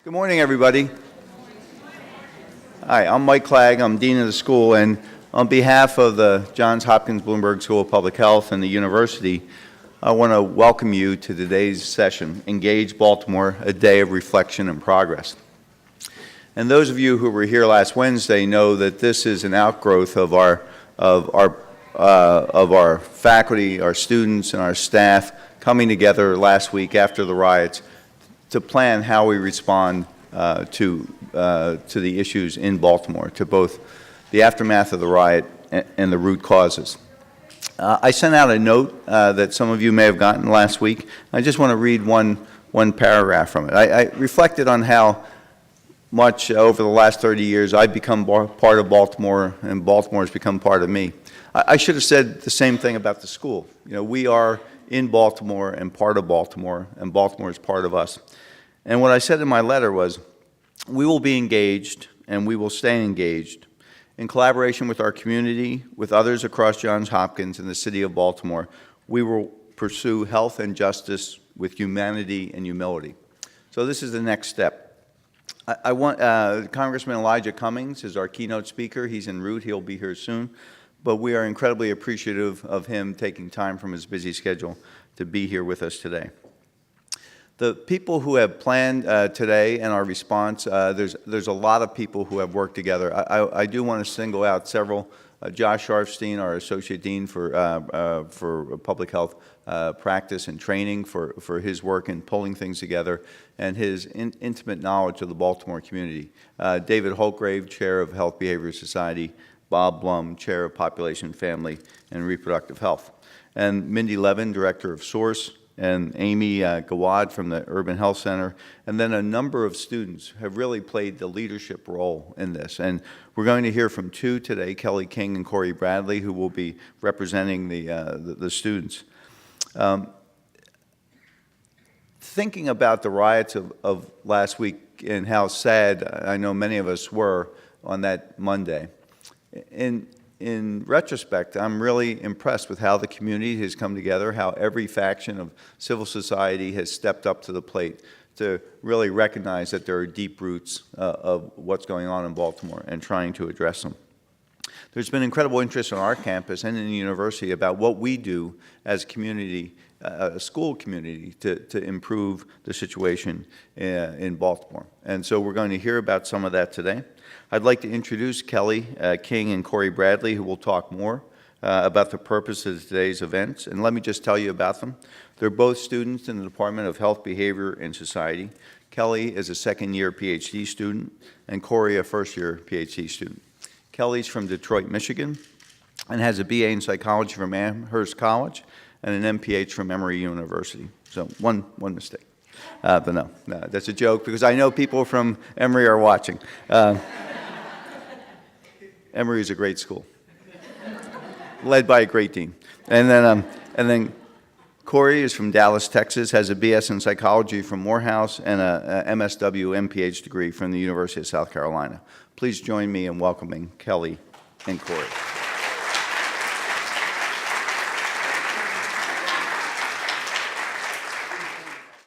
Good morning, everybody. Hi, I'm Mike Klag. I'm Dean of the school, and on behalf of the Johns Hopkins Bloomberg School of Public Health and the university, I want to welcome you to today's session, Engage Baltimore, a day of reflection and progress. And those of you who were here last Wednesday know that this is an outgrowth of our faculty, our students, and our staff coming together last week after the riots to plan how we respond to the issues in Baltimore, to both the aftermath of the riot and the root causes. I sent out a note that some of you may have gotten last week. I just want to read one paragraph from it. I reflected on how much over the last 30 years I've become part of Baltimore, and Baltimore has become part of me. I should have said the same thing about the school. You know, we are in Baltimore and part of Baltimore, and Baltimore is part of us. And what I said in my letter was, we will be engaged and we will stay engaged in collaboration with our community, with others across Johns Hopkins and the city of Baltimore. We will pursue health and justice with humanity and humility. So this is the next step. I want Congressman Elijah Cummings is our keynote speaker. He's en route. He'll be here soon. But we are incredibly appreciative of him taking time from his busy schedule to be here with us today. The people who have planned today and our response, there's a lot of people who have worked together. I do want to single out several. Josh Sharfstein, our Associate Dean for Public Health Practice and Training, for his work in pulling things together and his intimate knowledge of the Baltimore community. David Holtgrave, Chair of Health Behavior Society. Bob Blum, Chair of Population, Family, and Reproductive Health. And Mindy Levin, Director of SOURCE. And Amy Gawad from the Urban Health Center, and then a number of students have really played the leadership role in this. And we're going to hear from two today, Kelly King and Corey Bradley, who will be representing the students. Thinking about the riots of last week and how sad I know many of us were on that Monday, in retrospect, I'm really impressed with how the community has come together, how every faction of civil society has stepped up to the plate to really recognize that there are deep roots of what's going on in Baltimore and trying to address them. There's been incredible interest on our campus and in the university about what we do as a community, a school community, to improve the situation in Baltimore. And so we're going to hear about some of that today. I'd like to introduce Kelly King and Corey Bradley, who will talk more about the purpose of today's events. And let me just tell you about them. They're both students in the Department of Health, Behavior, and Society. Kelly is a second-year PhD student, and Corey a first-year PhD student. Kelly's from Detroit, Michigan, and has a BA in psychology from Amherst College and an MPH from Emory University. So one mistake. But no, that's a joke because I know people from Emory are watching. Emory is a great school, led by a great dean. And then Corey is from Dallas, Texas, has a BS in psychology from Morehouse and a MSW MPH degree from the University of South Carolina. Please join me in welcoming Kelly and Corey.